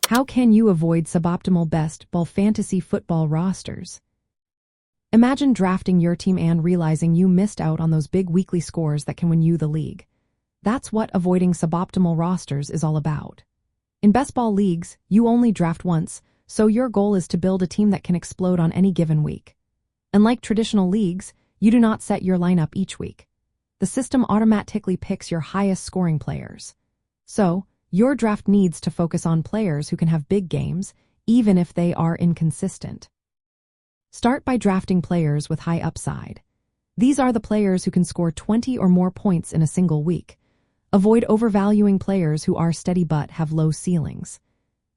How can you avoid suboptimal best ball fantasy football rosters? Imagine drafting your team and realizing you missed out on those big weekly scores that can win you the league. That's what avoiding suboptimal rosters is all about. In best ball leagues, you only draft once, so your goal is to build a team that can explode on any given week. Unlike traditional leagues, you do not set your lineup each week. The system automatically picks your highest scoring players. So, your draft needs to focus on players who can have big games, even if they are inconsistent. Start by drafting players with high upside. These are the players who can score 20 or more points in a single week. Avoid overvaluing players who are steady but have low ceilings.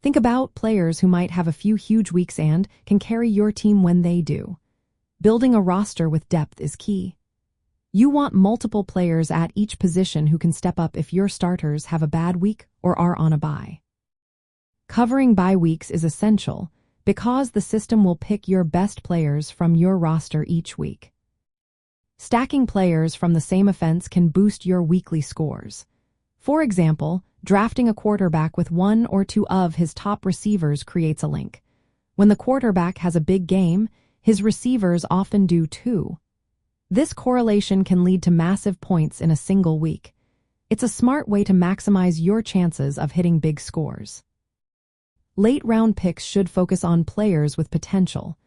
Think about players who might have a few huge weeks and can carry your team when they do. Building a roster with depth is key. You want multiple players at each position who can step up if your starters have a bad week or are on a bye. Covering bye weeks is essential because the system will pick your best players from your roster each week. Stacking players from the same offense can boost your weekly scores. For example, drafting a quarterback with one or two of his top receivers creates a link. When the quarterback has a big game, his receivers often do too. This correlation can lead to massive points in a single week. It's a smart way to maximize your chances of hitting big scores. Late-round picks should focus on players with potential.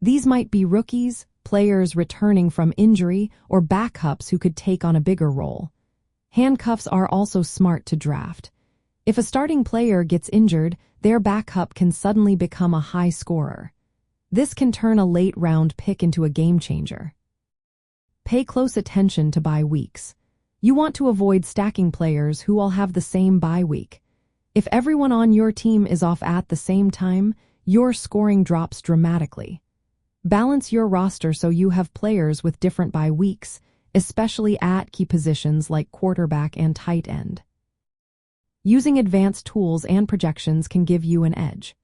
These might be rookies, players returning from injury, or backups who could take on a bigger role. Handcuffs are also smart to draft. If a starting player gets injured, their backup can suddenly become a high scorer. This can turn a late-round pick into a game-changer. Pay close attention to bye weeks. You want to avoid stacking players who all have the same bye week. If everyone on your team is off at the same time, your scoring drops dramatically. Balance your roster so you have players with different bye weeks, especially at key positions like quarterback and tight end. Using advanced tools and projections can give you an edge.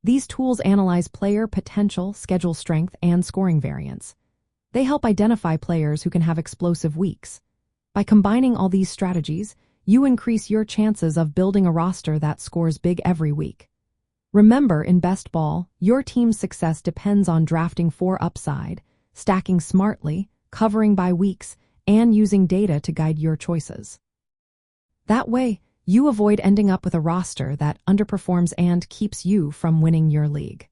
These tools analyze player potential, schedule strength, and scoring variance. They help identify players who can have explosive weeks. By combining all these strategies, you increase your chances of building a roster that scores big every week. Remember, in best ball, your team's success depends on drafting for upside, stacking smartly, covering bye weeks, and using data to guide your choices. That way, you avoid ending up with a roster that underperforms and keeps you from winning your league.